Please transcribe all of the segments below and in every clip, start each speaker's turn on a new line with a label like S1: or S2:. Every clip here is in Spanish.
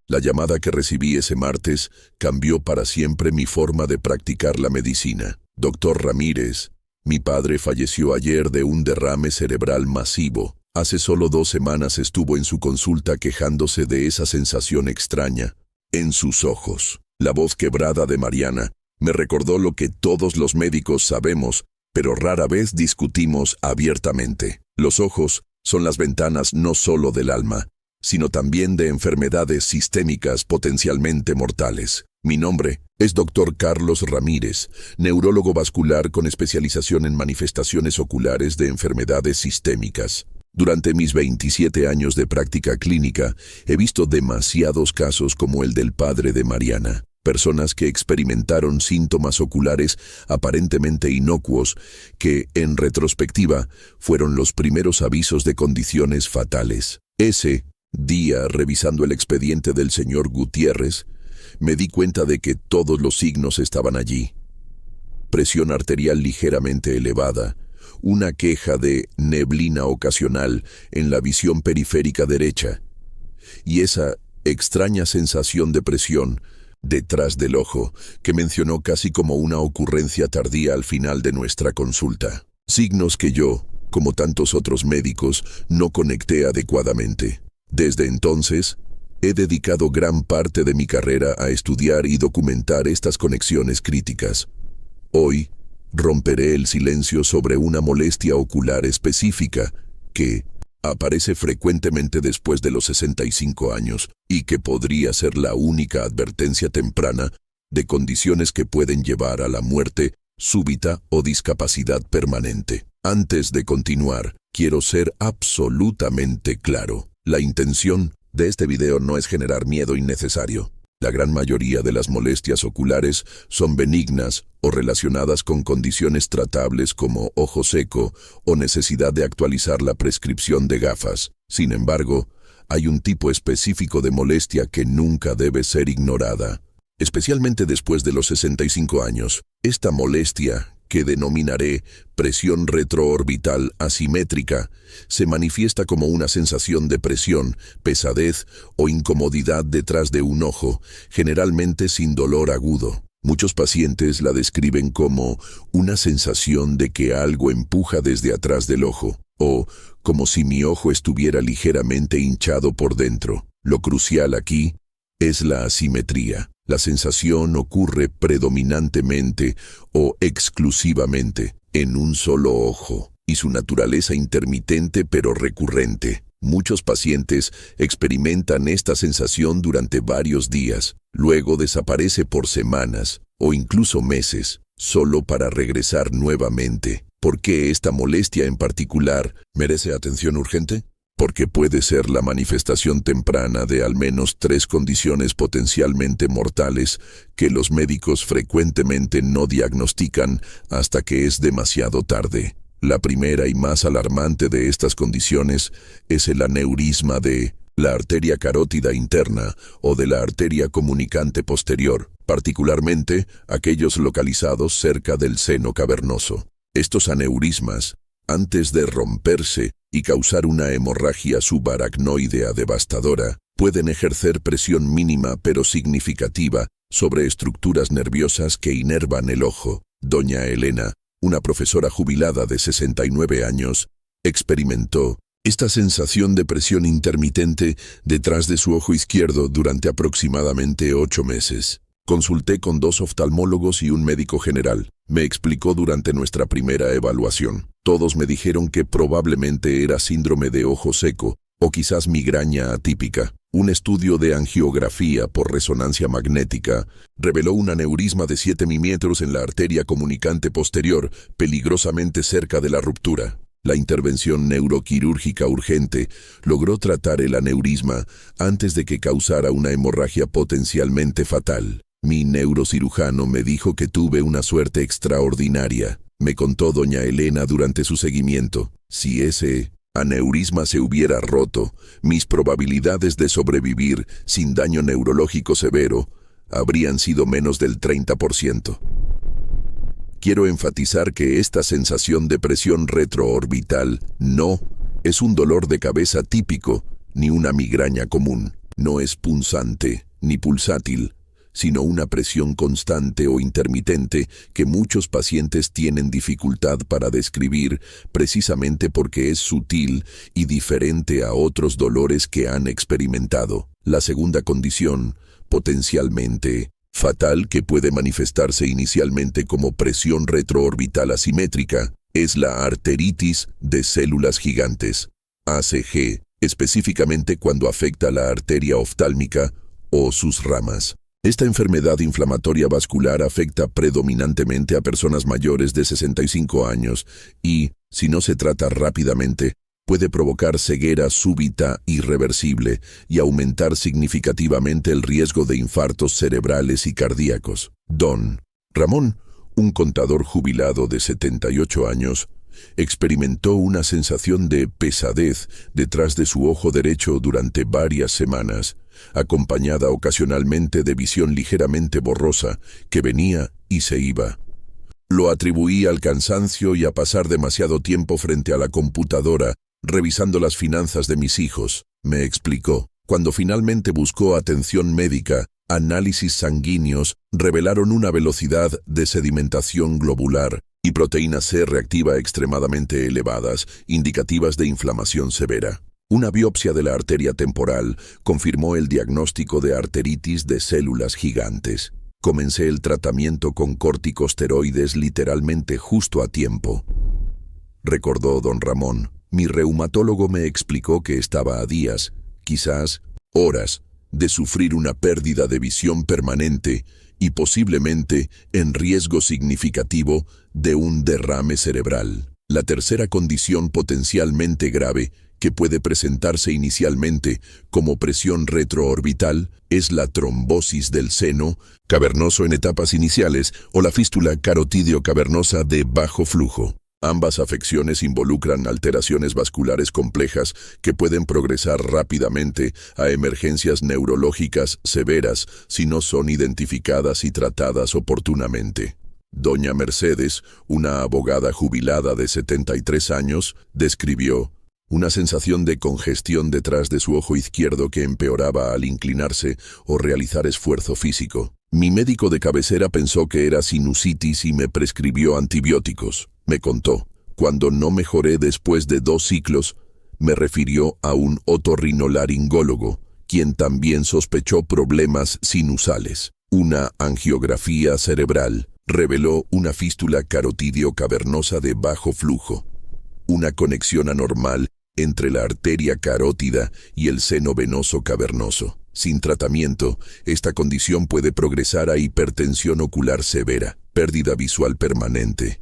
S1: La llamada que recibí ese martes cambió para siempre mi forma de practicar la medicina. Doctor Ramírez, mi padre falleció ayer de un derrame cerebral masivo. Hace solo 2 semanas estuvo en su consulta quejándose de esa sensación extraña en sus ojos. La voz quebrada de Mariana me recordó lo que todos los médicos sabemos, pero rara vez discutimos abiertamente. Los ojos son las ventanas no solo del alma, sino también de enfermedades sistémicas potencialmente mortales. Mi nombre es Dr. Carlos Ramírez, neurólogo vascular con especialización en manifestaciones oculares de enfermedades sistémicas. Durante mis 27 años de práctica clínica, he visto demasiados casos como el del padre de Mariana. Personas que experimentaron síntomas oculares aparentemente inocuos que, en retrospectiva, fueron los primeros avisos de condiciones fatales. Ese día, revisando el expediente del señor Gutiérrez, me di cuenta de que todos los signos estaban allí. Presión arterial ligeramente elevada, una queja de neblina ocasional en la visión periférica derecha, y esa extraña sensación de presión detrás del ojo, que mencionó casi como una ocurrencia tardía al final de nuestra consulta. Signos que yo, como tantos otros médicos, no conecté adecuadamente. Desde entonces, he dedicado gran parte de mi carrera a estudiar y documentar estas conexiones críticas. Hoy, romperé el silencio sobre una molestia ocular específica que aparece frecuentemente después de los 65 años y que podría ser la única advertencia temprana de condiciones que pueden llevar a la muerte súbita o discapacidad permanente. Antes de continuar, quiero ser absolutamente claro. La intención de este video no es generar miedo innecesario. La gran mayoría de las molestias oculares son benignas o relacionadas con condiciones tratables como ojo seco o necesidad de actualizar la prescripción de gafas. Sin embargo, hay un tipo específico de molestia que nunca debe ser ignorada, especialmente después de los 65 años. Esta molestia, que denominaré presión retroorbital asimétrica, se manifiesta como una sensación de presión, pesadez o incomodidad detrás de un ojo, generalmente sin dolor agudo. Muchos pacientes la describen como una sensación de que algo empuja desde atrás del ojo, o como si mi ojo estuviera ligeramente hinchado por dentro. Lo crucial aquí es la asimetría. La sensación ocurre predominantemente o exclusivamente en un solo ojo, y su naturaleza intermitente pero recurrente. Muchos pacientes experimentan esta sensación durante varios días, luego desaparece por semanas o incluso meses, solo para regresar nuevamente. ¿Por qué esta molestia en particular merece atención urgente? Porque puede ser la manifestación temprana de al menos 3 condiciones potencialmente mortales que los médicos frecuentemente no diagnostican hasta que es demasiado tarde. La primera y más alarmante de estas condiciones es el aneurisma de la arteria carótida interna o de la arteria comunicante posterior, particularmente aquellos localizados cerca del seno cavernoso. Estos aneurismas, antes de romperse y causar una hemorragia subaracnoidea devastadora, pueden ejercer presión mínima pero significativa sobre estructuras nerviosas que inervan el ojo. Doña Elena, una profesora jubilada de 69 años, experimentó esta sensación de presión intermitente detrás de su ojo izquierdo durante aproximadamente 8 meses. Consulté con 2 oftalmólogos y un médico general. Me explicó durante nuestra primera evaluación. Todos me dijeron que probablemente era síndrome de ojo seco o quizás migraña atípica. Un estudio de angiografía por resonancia magnética reveló un aneurisma de 7 milímetros en la arteria comunicante posterior, peligrosamente cerca de la ruptura. La intervención neuroquirúrgica urgente logró tratar el aneurisma antes de que causara una hemorragia potencialmente fatal. Mi neurocirujano me dijo que tuve una suerte extraordinaria. Me contó doña Elena durante su seguimiento. Si ese aneurisma se hubiera roto, mis probabilidades de sobrevivir sin daño neurológico severo habrían sido menos del 30%. Quiero enfatizar que esta sensación de presión retroorbital no es un dolor de cabeza típico ni una migraña común. No es punzante ni pulsátil, sino una presión constante o intermitente que muchos pacientes tienen dificultad para describir precisamente porque es sutil y diferente a otros dolores que han experimentado. La segunda condición, potencialmente fatal, que puede manifestarse inicialmente como presión retroorbital asimétrica, es la arteritis de células gigantes, ACG, específicamente cuando afecta la arteria oftálmica o sus ramas. Esta enfermedad inflamatoria vascular afecta predominantemente a personas mayores de 65 años y, si no se trata rápidamente, puede provocar ceguera súbita irreversible y aumentar significativamente el riesgo de infartos cerebrales y cardíacos. Don Ramón, un contador jubilado de 78 años, experimentó una sensación de pesadez detrás de su ojo derecho durante varias semanas, acompañada ocasionalmente de visión ligeramente borrosa que venía y se iba. Lo atribuía al cansancio y a pasar demasiado tiempo frente a la computadora revisando las finanzas de mis hijos, me explicó. Cuando finalmente buscó atención médica, análisis sanguíneos revelaron una velocidad de sedimentación globular y proteína C reactiva extremadamente elevadas, indicativas de inflamación severa. Una biopsia de la arteria temporal confirmó el diagnóstico de arteritis de células gigantes. Comencé el tratamiento con corticosteroides literalmente justo a tiempo. Recordó don Ramón. Mi reumatólogo me explicó que estaba a días, quizás horas, de sufrir una pérdida de visión permanente y posiblemente en riesgo significativo de un derrame cerebral. La tercera condición potencialmente grave que puede presentarse inicialmente como presión retroorbital es la trombosis del seno cavernoso en etapas iniciales o la fístula carotídeo cavernosa de bajo flujo. Ambas afecciones involucran alteraciones vasculares complejas que pueden progresar rápidamente a emergencias neurológicas severas si no son identificadas y tratadas oportunamente. Doña Mercedes, una abogada jubilada de 73 años, describió una sensación de congestión detrás de su ojo izquierdo que empeoraba al inclinarse o realizar esfuerzo físico. Mi médico de cabecera pensó que era sinusitis y me prescribió antibióticos. Me contó, cuando no mejoré después de 2 ciclos, me refirió a un otorrinolaringólogo, quien también sospechó problemas sinusales. Una angiografía cerebral reveló una fístula carotídeo cavernosa de bajo flujo, una conexión anormal entre la arteria carótida y el seno venoso cavernoso. Sin tratamiento, esta condición puede progresar a hipertensión ocular severa, pérdida visual permanente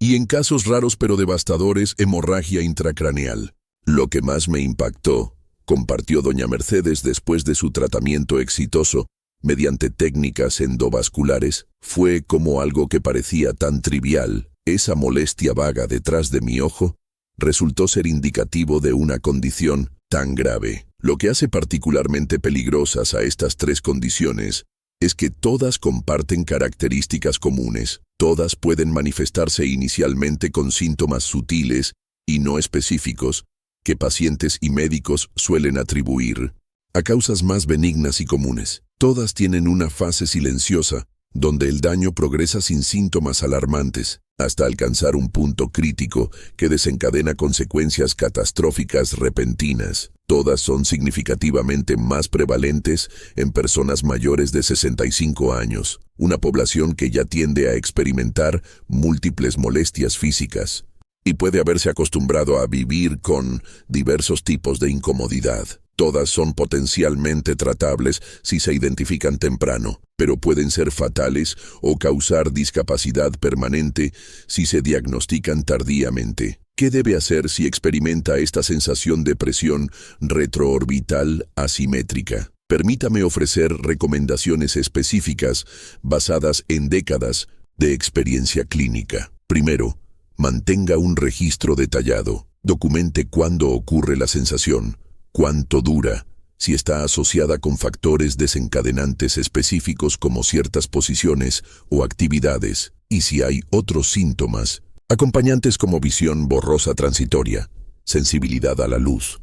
S1: y, en casos raros pero devastadores, hemorragia intracraneal. Lo que más me impactó, compartió doña Mercedes después de su tratamiento exitoso, mediante técnicas endovasculares, fue como algo que parecía tan trivial, esa molestia vaga detrás de mi ojo, resultó ser indicativo de una condición tan grave. Lo que hace particularmente peligrosas a estas 3 condiciones es que todas comparten características comunes. Todas pueden manifestarse inicialmente con síntomas sutiles y no específicos que pacientes y médicos suelen atribuir a causas más benignas y comunes. Todas tienen una fase silenciosa, donde el daño progresa sin síntomas alarmantes, hasta alcanzar un punto crítico que desencadena consecuencias catastróficas repentinas. Todas son significativamente más prevalentes en personas mayores de 65 años, una población que ya tiende a experimentar múltiples molestias físicas y puede haberse acostumbrado a vivir con diversos tipos de incomodidad. Todas son potencialmente tratables si se identifican temprano, pero pueden ser fatales o causar discapacidad permanente si se diagnostican tardíamente. ¿Qué debe hacer si experimenta esta sensación de presión retroorbital asimétrica? Permítame ofrecer recomendaciones específicas basadas en décadas de experiencia clínica. Primero, mantenga un registro detallado. Documente cuándo ocurre la sensación, cuánto dura, si está asociada con factores desencadenantes específicos como ciertas posiciones o actividades, y si hay otros síntomas, acompañantes como visión borrosa transitoria, sensibilidad a la luz,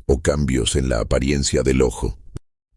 S1: o cambios en la apariencia del ojo.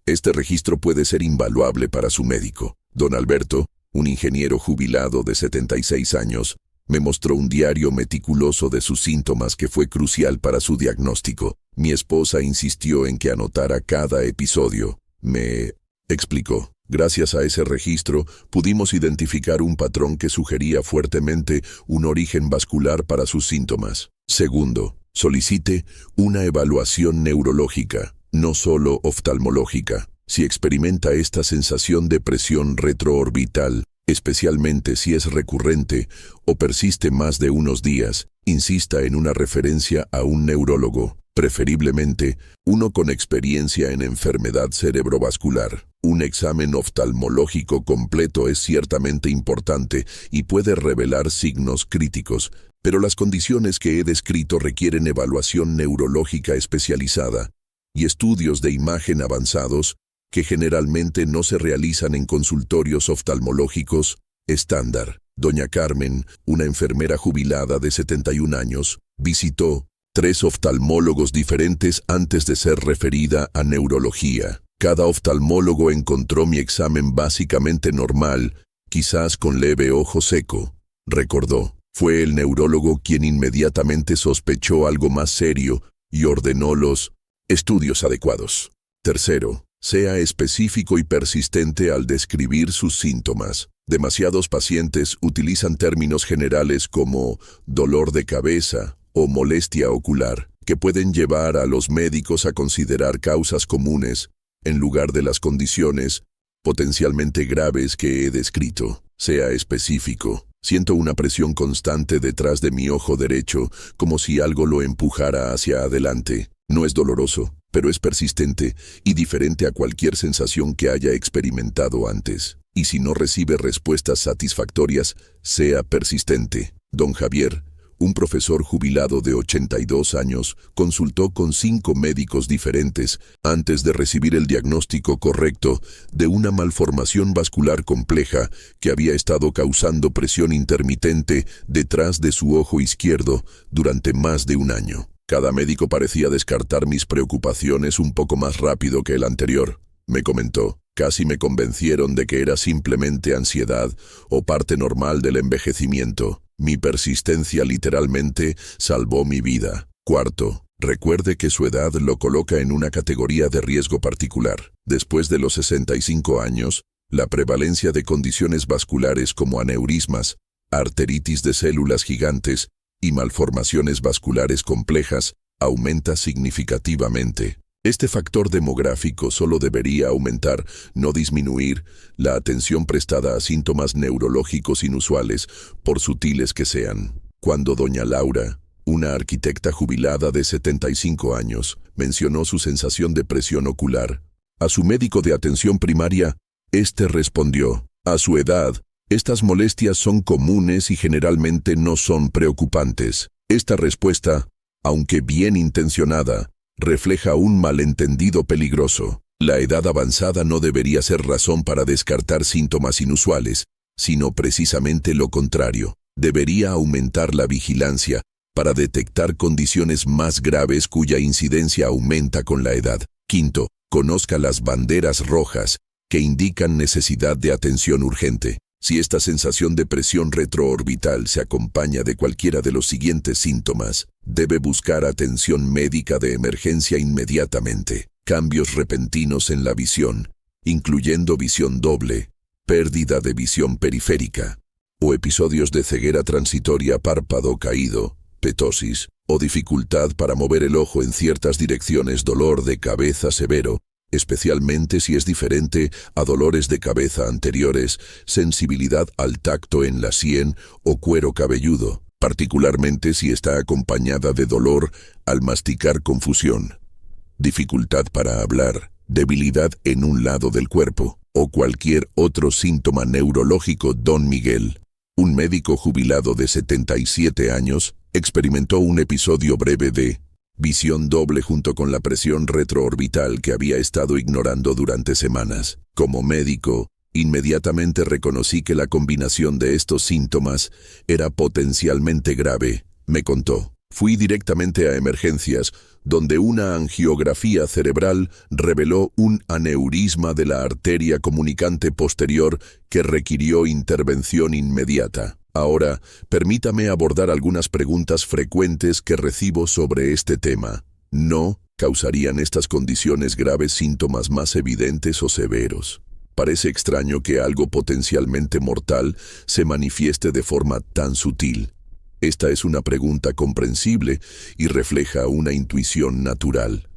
S1: Este registro puede ser invaluable para su médico. Don Alberto, un ingeniero jubilado de 76 años, me mostró un diario meticuloso de sus síntomas que fue crucial para su diagnóstico. Mi esposa insistió en que anotara cada episodio. Me explicó. Gracias a ese registro, pudimos identificar un patrón que sugería fuertemente un origen vascular para sus síntomas. Segundo, solicite una evaluación neurológica, no solo oftalmológica. Si experimenta esta sensación de presión retroorbital, especialmente si es recurrente o persiste más de unos días, insista en una referencia a un neurólogo, preferiblemente uno con experiencia en enfermedad cerebrovascular. Un examen oftalmológico completo es ciertamente importante y puede revelar signos críticos, pero las condiciones que he descrito requieren evaluación neurológica especializada y estudios de imagen avanzados que generalmente no se realizan en consultorios oftalmológicos estándar. Doña Carmen, una enfermera jubilada de 71 años, visitó 3 oftalmólogos diferentes antes de ser referida a neurología. Cada oftalmólogo encontró mi examen básicamente normal, quizás con leve ojo seco, recordó. Fue el neurólogo quien inmediatamente sospechó algo más serio y ordenó los estudios adecuados. Tercero, sea específico y persistente al describir sus síntomas. Demasiados pacientes utilizan términos generales como dolor de cabeza o molestia ocular, que pueden llevar a los médicos a considerar causas comunes en lugar de las condiciones potencialmente graves que he descrito. Sea específico. Siento una presión constante detrás de mi ojo derecho, como si algo lo empujara hacia adelante. No es doloroso, pero es persistente y diferente a cualquier sensación que haya experimentado antes. Y si no recibe respuestas satisfactorias, sea persistente. Don Javier, un profesor jubilado de 82 años, consultó con 5 médicos diferentes antes de recibir el diagnóstico correcto de una malformación vascular compleja que había estado causando presión intermitente detrás de su ojo izquierdo durante más de un año. Cada médico parecía descartar mis preocupaciones un poco más rápido que el anterior, me comentó. Casi me convencieron de que era simplemente ansiedad o parte normal del envejecimiento. Mi persistencia literalmente salvó mi vida. Cuarto, recuerde que su edad lo coloca en una categoría de riesgo particular. Después de los 65 años, la prevalencia de condiciones vasculares como aneurismas, arteritis de células gigantes y malformaciones vasculares complejas aumenta significativamente. Este factor demográfico solo debería aumentar, no disminuir, la atención prestada a síntomas neurológicos inusuales, por sutiles que sean. Cuando doña Laura, una arquitecta jubilada de 75 años, mencionó su sensación de presión ocular a su médico de atención primaria, este respondió: a su edad, estas molestias son comunes y generalmente no son preocupantes. Esta respuesta, aunque bien intencionada, refleja un malentendido peligroso. La edad avanzada no debería ser razón para descartar síntomas inusuales, sino precisamente lo contrario. Debería aumentar la vigilancia para detectar condiciones más graves cuya incidencia aumenta con la edad. Quinto, conozca las banderas rojas que indican necesidad de atención urgente. Si esta sensación de presión retroorbital se acompaña de cualquiera de los siguientes síntomas, debe buscar atención médica de emergencia inmediatamente. Cambios repentinos en la visión, incluyendo visión doble, pérdida de visión periférica, o episodios de ceguera transitoria, párpado caído, ptosis, o dificultad para mover el ojo en ciertas direcciones, dolor de cabeza severo, especialmente si es diferente a dolores de cabeza anteriores, sensibilidad al tacto en la sien o cuero cabelludo, particularmente si está acompañada de dolor al masticar, confusión, dificultad para hablar, debilidad en un lado del cuerpo, o cualquier otro síntoma neurológico. Don Miguel, un médico jubilado de 77 años, experimentó un episodio breve de visión doble junto con la presión retroorbital que había estado ignorando durante semanas. Como médico, inmediatamente reconocí que la combinación de estos síntomas era potencialmente grave, me contó. Fui directamente a emergencias, donde una angiografía cerebral reveló un aneurisma de la arteria comunicante posterior que requirió intervención inmediata. Ahora, permítame abordar algunas preguntas frecuentes que recibo sobre este tema. ¿No causarían estas condiciones graves síntomas más evidentes o severos? Parece extraño que algo potencialmente mortal se manifieste de forma tan sutil. Esta es una pregunta comprensible y refleja una intuición natural.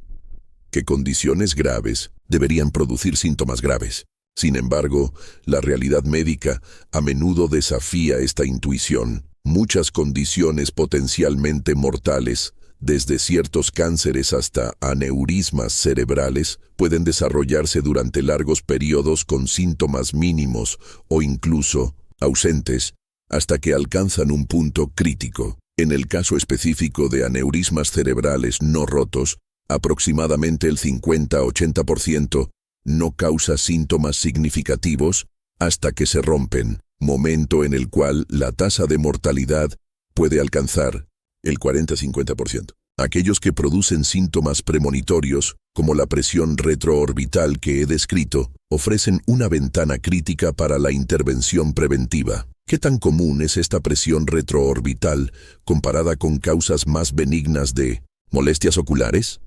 S1: ¿Qué condiciones graves deberían producir síntomas graves? Sin embargo, la realidad médica a menudo desafía esta intuición. Muchas condiciones potencialmente mortales, desde ciertos cánceres hasta aneurismas cerebrales, pueden desarrollarse durante largos periodos con síntomas mínimos o incluso ausentes, hasta que alcanzan un punto crítico. En el caso específico de aneurismas cerebrales no rotos, aproximadamente el 50-80% no causa síntomas significativos hasta que se rompen, momento en el cual la tasa de mortalidad puede alcanzar el 40-50%. Aquellos que producen síntomas premonitorios, como la presión retroorbital que he descrito, ofrecen una ventana crítica para la intervención preventiva. ¿Qué tan común es esta presión retroorbital comparada con causas más benignas de molestias oculares?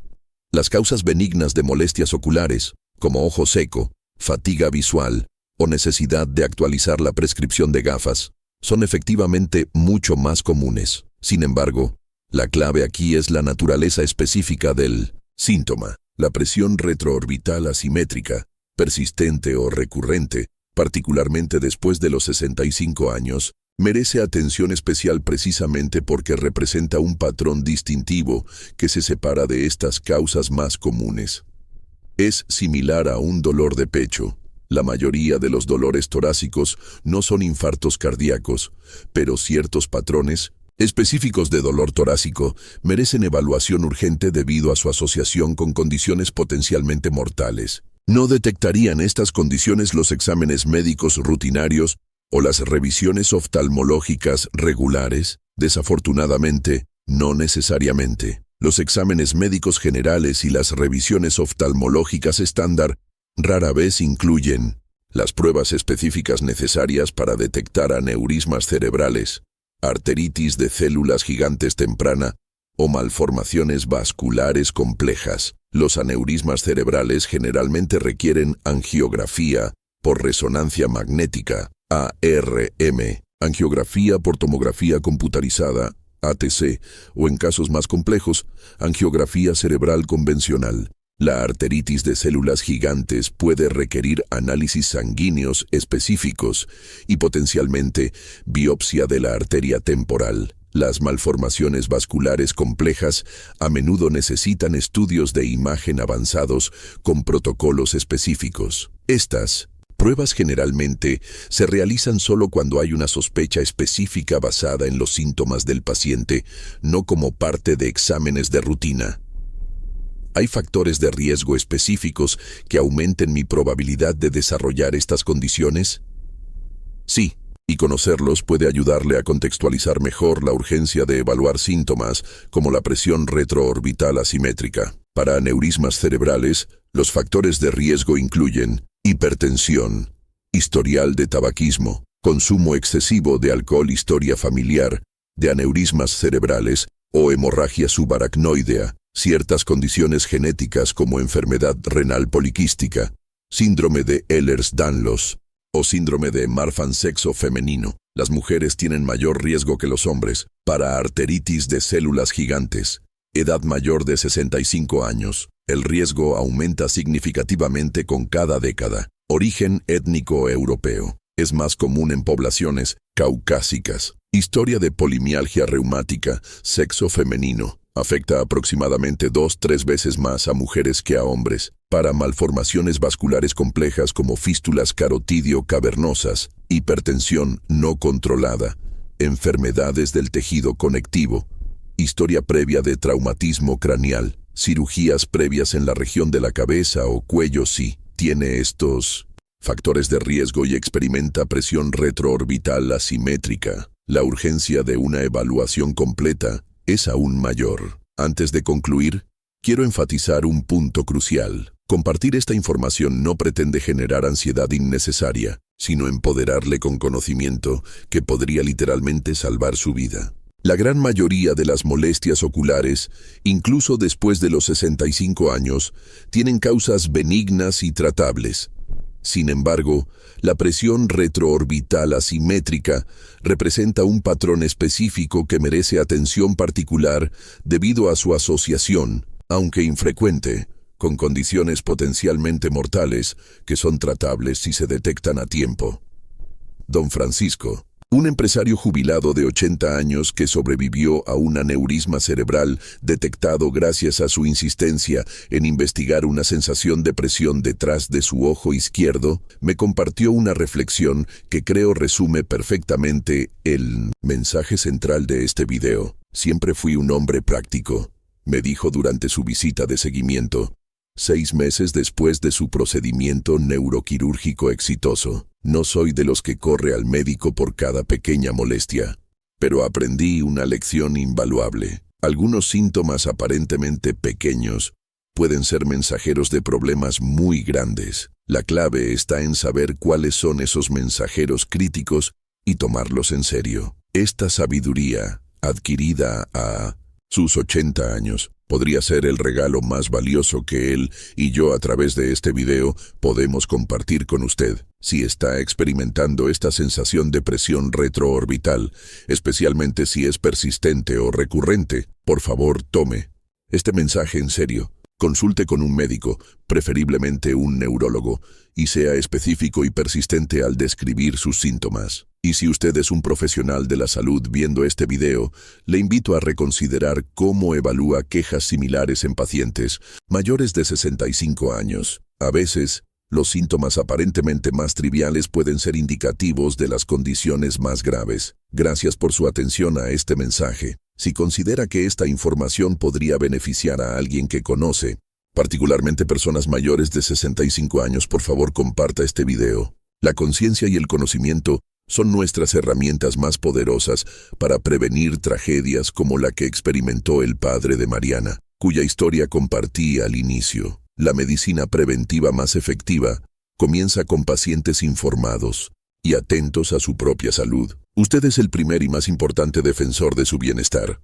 S1: Las causas benignas de molestias oculares, como ojo seco, fatiga visual o necesidad de actualizar la prescripción de gafas, son efectivamente mucho más comunes. Sin embargo, la clave aquí es la naturaleza específica del síntoma. La presión retroorbital asimétrica, persistente o recurrente, particularmente después de los 65 años, merece atención especial precisamente porque representa un patrón distintivo que se separa de estas causas más comunes. Es similar a un dolor de pecho. La mayoría de los dolores torácicos no son infartos cardíacos, pero ciertos patrones específicos de dolor torácico merecen evaluación urgente debido a su asociación con condiciones potencialmente mortales. ¿No detectarían estas condiciones los exámenes médicos rutinarios o las revisiones oftalmológicas regulares? Desafortunadamente, no necesariamente. Los exámenes médicos generales y las revisiones oftalmológicas estándar rara vez incluyen las pruebas específicas necesarias para detectar aneurismas cerebrales, arteritis de células gigantes temprana o malformaciones vasculares complejas. Los aneurismas cerebrales generalmente requieren angiografía por resonancia magnética, ARM, angiografía por tomografía computarizada, ATC, o en casos más complejos, angiografía cerebral convencional. La arteritis de células gigantes puede requerir análisis sanguíneos específicos y potencialmente biopsia de la arteria temporal. Las malformaciones vasculares complejas a menudo necesitan estudios de imagen avanzados con protocolos específicos. Estas pruebas generalmente se realizan solo cuando hay una sospecha específica basada en los síntomas del paciente, no como parte de exámenes de rutina. ¿Hay factores de riesgo específicos que aumenten mi probabilidad de desarrollar estas condiciones? Sí, y conocerlos puede ayudarle a contextualizar mejor la urgencia de evaluar síntomas como la presión retroorbital asimétrica. Para aneurismas cerebrales, los factores de riesgo incluyen hipertensión, historial de tabaquismo, consumo excesivo de alcohol, historia familiar de aneurismas cerebrales o hemorragia subaracnoidea, ciertas condiciones genéticas como enfermedad renal poliquística, síndrome de Ehlers-Danlos o síndrome de Marfan sexo femenino. Las mujeres tienen mayor riesgo que los hombres para arteritis de células gigantes. Edad mayor de 65 años. El riesgo aumenta significativamente con cada década. Origen étnico europeo. Es más común en poblaciones caucásicas. Historia de polimialgia reumática, sexo femenino. Afecta aproximadamente 2-3 veces más a mujeres que a hombres. Para malformaciones vasculares complejas como fístulas carotidio-cavernosas, hipertensión no controlada, enfermedades del tejido conectivo, historia previa de traumatismo craneal, cirugías previas en la región de la cabeza o cuello si tiene estos factores de riesgo y experimenta presión retroorbital asimétrica. La urgencia de una evaluación completa es aún mayor. Antes de concluir, quiero enfatizar un punto crucial. Compartir esta información no pretende generar ansiedad innecesaria, sino empoderarle con conocimiento que podría literalmente salvar su vida. La gran mayoría de las molestias oculares, incluso después de los 65 años, tienen causas benignas y tratables. Sin embargo, la presión retroorbital asimétrica representa un patrón específico que merece atención particular debido a su asociación, aunque infrecuente, con condiciones potencialmente mortales que son tratables si se detectan a tiempo. Don Francisco, un empresario jubilado de 80 años que sobrevivió a un aneurisma cerebral detectado gracias a su insistencia en investigar una sensación de presión detrás de su ojo izquierdo, me compartió una reflexión que creo resume perfectamente el mensaje central de este video. Siempre fui un hombre práctico, me dijo durante su visita de seguimiento, 6 meses después de su procedimiento neuroquirúrgico exitoso. No soy de los que corre al médico por cada pequeña molestia, pero aprendí una lección invaluable. Algunos síntomas aparentemente pequeños pueden ser mensajeros de problemas muy grandes. La clave está en saber cuáles son esos mensajeros críticos y tomarlos en serio. Esta sabiduría, adquirida a sus 80 años, podría ser el regalo más valioso que él y yo a través de este video podemos compartir con usted. Si está experimentando esta sensación de presión retroorbital, especialmente si es persistente o recurrente, por favor tome este mensaje en serio. Consulte con un médico, preferiblemente un neurólogo, y sea específico y persistente al describir sus síntomas. Y si usted es un profesional de la salud viendo este video, le invito a reconsiderar cómo evalúa quejas similares en pacientes mayores de 65 años. A veces, los síntomas aparentemente más triviales pueden ser indicativos de las condiciones más graves. Gracias por su atención a este mensaje. Si considera que esta información podría beneficiar a alguien que conoce, particularmente personas mayores de 65 años, por favor comparta este video. La conciencia y el conocimiento son nuestras herramientas más poderosas para prevenir tragedias como la que experimentó el padre de Mariana, cuya historia compartí al inicio. La medicina preventiva más efectiva comienza con pacientes informados y atentos a su propia salud. Usted es el primer y más importante defensor de su bienestar.